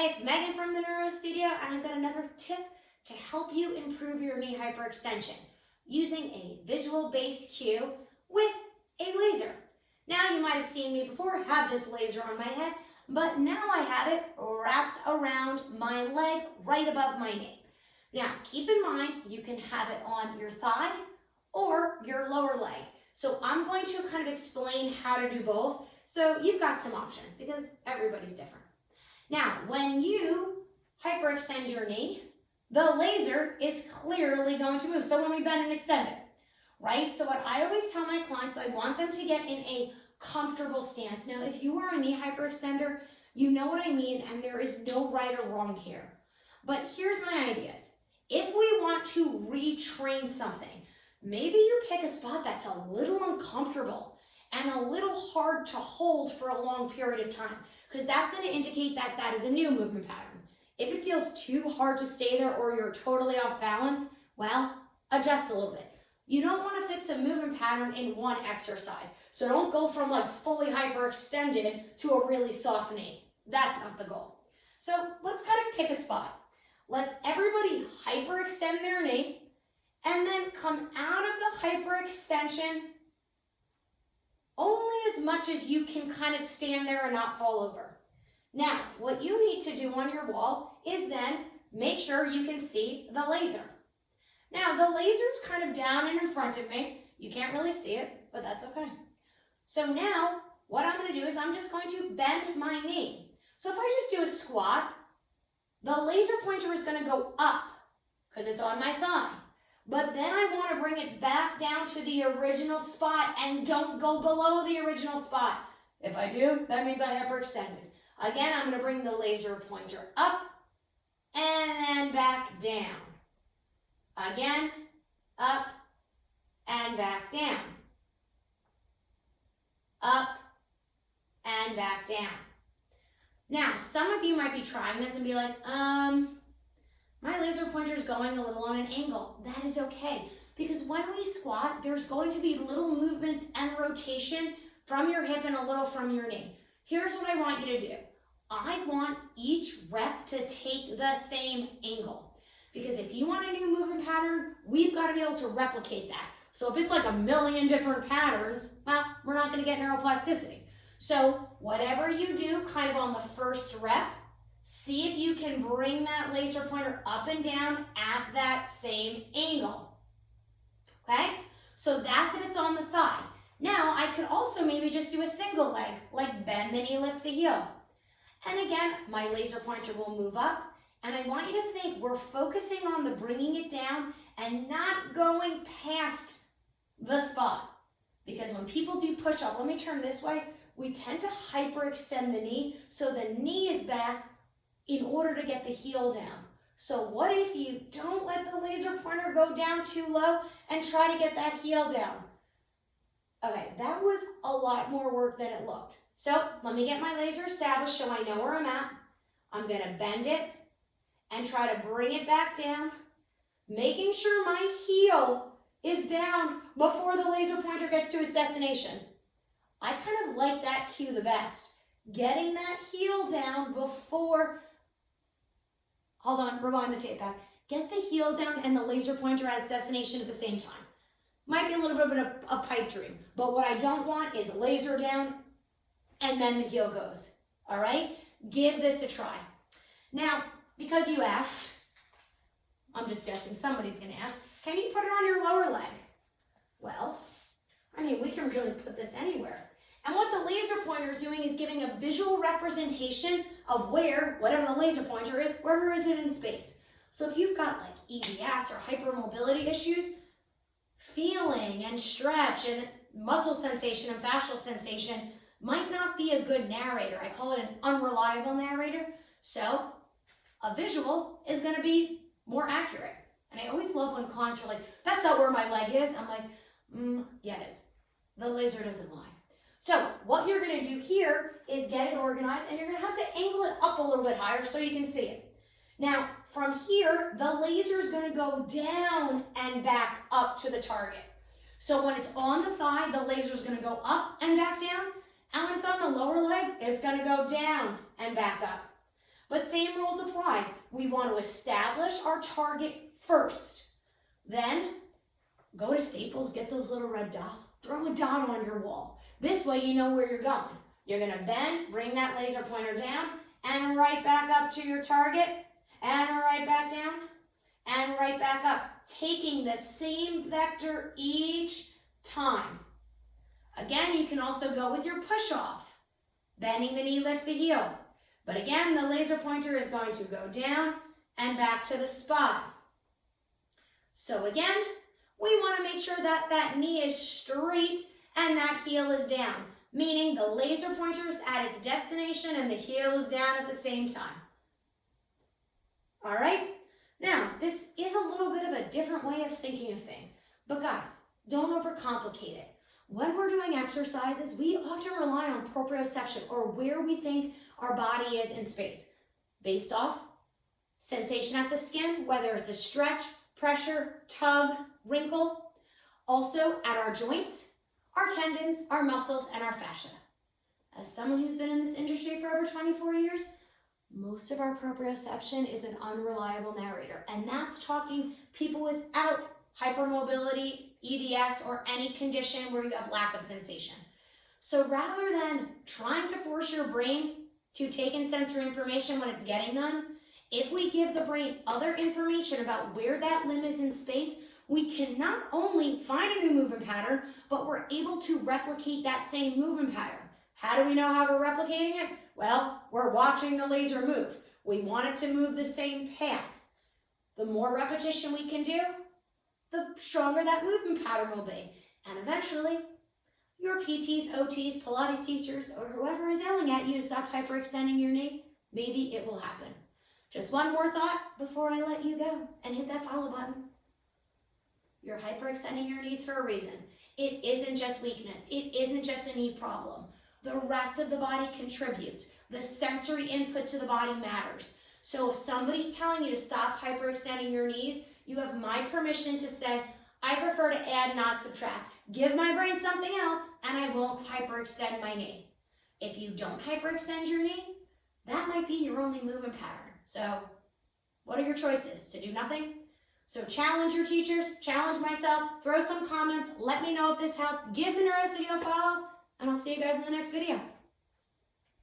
Hey, it's Megan from the Neuro Studio, and I've got another tip to help you improve your knee hyperextension using a visual-based cue with a laser. Now, you might have seen me before have this laser on my head, but now I have it wrapped around my leg right above my knee. Now, keep in mind, you can have it on your thigh or your lower leg. So I'm going to kind of explain how to do both, so you've got some options because everybody's different. Now, when you hyperextend your knee, the laser is clearly going to move. So when we bend and extend it, right? So what I always tell my clients, I want them to get in a comfortable stance. Now, if you are a knee hyperextender, you know what I mean, and there is no right or wrong here. But here's my ideas. If we want to retrain something, maybe you pick a spot that's a little uncomfortable and a little hard to hold for a long period of time, because that's going to indicate that that is a new movement pattern. If it feels too hard to stay there or you're totally off balance, well, adjust a little bit. You don't want to fix a movement pattern in one exercise. So don't go from like fully hyperextended to a really soft knee. That's not the goal. So let's kind of pick a spot. Let's everybody hyperextend their knee and then come out of the hyperextension only as much as you can kind of stand there and not fall over. Now, what you need to do on your wall is then make sure you can see the laser. Now, the laser's kind of down and in front of me. You can't really see it, but that's okay. So now, what I'm going to do is I'm just going to bend my knee. So if I just do a squat, the laser pointer is going to go up because it's on my thigh. But then I want to bring it back down to the original spot and don't go below the original spot. If I do, that means I hyperextended. Again, I'm going to bring the laser pointer up and then back down. Again, up and back down. Up and back down. Now, some of you might be trying this and be like, my laser pointer is going a little on an angle. That is okay, because when we squat, there's going to be little movements and rotation from your hip and a little from your knee. Here's what I want you to do. I want each rep to take the same angle, because if you want a new movement pattern, we've got to be able to replicate that. So if it's like a million different patterns, well, we're not going to get neuroplasticity. So whatever you do kind of on the first rep, see if you can bring that laser pointer up and down at that same angle. Okay? So that's if it's on the thigh. Now, I could also maybe just do a single leg, like bend the knee, lift the heel. And again, my laser pointer will move up. And I want you to think we're focusing on the bringing it down and not going past the spot. Because when people do push-up, let me turn this way, we tend to hyperextend the knee so the knee is back in order to get the heel down. So what if you don't let the laser pointer go down too low and try to get that heel down? Okay, that was a lot more work than it looked. So let me get my laser established so I know where I'm at. I'm gonna bend it and try to bring it back down, making sure my heel is down before the laser pointer gets to its destination. I kind of like that cue the best. Getting that heel down before, hold on, rewind the tape back. Get the heel down and the laser pointer at its destination at the same time. Might be a little bit of a pipe dream, but what I don't want is laser down and then the heel goes. All right? Give this a try. Now, because you asked, I'm just guessing somebody's going to ask, can you put it on your lower leg? Well, I mean, we can really put this anywhere. And what the laser pointer is doing is giving a visual representation of where, whatever the laser pointer is, wherever is it in space. So if you've got like EDS or hypermobility issues, feeling and stretch and muscle sensation and fascial sensation might not be a good narrator. I call it an unreliable narrator. So a visual is going to be more accurate. And I always love when clients are like, that's not where my leg is. I'm like, yeah, it is. The laser doesn't lie. So what you're going to do here is get it organized, and you're going to have to angle it up a little bit higher so you can see it. Now, from here, the laser is going to go down and back up to the target. So when it's on the thigh, the laser is going to go up and back down. And when it's on the lower leg, it's going to go down and back up. But same rules apply. We want to establish our target first. Then go to Staples, get those little red dots, throw a dot on your wall. This way you know where you're going. You're going to bend, bring that laser pointer down, and right back up to your target, and right back down, and right back up, taking the same vector each time. Again, you can also go with your push-off, bending the knee, lift the heel. But again, the laser pointer is going to go down and back to the spot. So again, we want to make sure that that knee is straight and that heel is down, meaning the laser pointer is at its destination and the heel is down at the same time. All right? Now, this is a little bit of a different way of thinking of things, but guys, don't overcomplicate it. When we're doing exercises, we often rely on proprioception, or where we think our body is in space, based off sensation at the skin, whether it's a stretch, pressure, tug, wrinkle. Also at our joints, our tendons, our muscles, and our fascia. As someone who's been in this industry for over 24 years, most of our proprioception is an unreliable narrator, and that's talking people without hypermobility, EDS, or any condition where you have lack of sensation. So rather than trying to force your brain to take in sensory information when it's getting none, if we give the brain other information about where that limb is in space, we can not only find a new movement pattern, but we're able to replicate that same movement pattern. How do we know how we're replicating it? Well, we're watching the laser move. We want it to move the same path. The more repetition we can do, the stronger that movement pattern will be. And eventually, your PTs, OTs, Pilates teachers, or whoever is yelling at you to stop hyperextending your knee, maybe it will happen. Just one more thought before I let you go and hit that follow button. You're hyperextending your knees for a reason. It isn't just weakness. It isn't just a knee problem. The rest of the body contributes. The sensory input to the body matters. So if somebody's telling you to stop hyperextending your knees, you have my permission to say, I prefer to add, not subtract. Give my brain something else, and I won't hyperextend my knee. If you don't hyperextend your knee, that might be your only movement pattern. So what are your choices? To do nothing? So challenge your teachers, challenge myself, throw some comments, let me know if this helped. Give the Neuro Studio a follow, and I'll see you guys in the next video.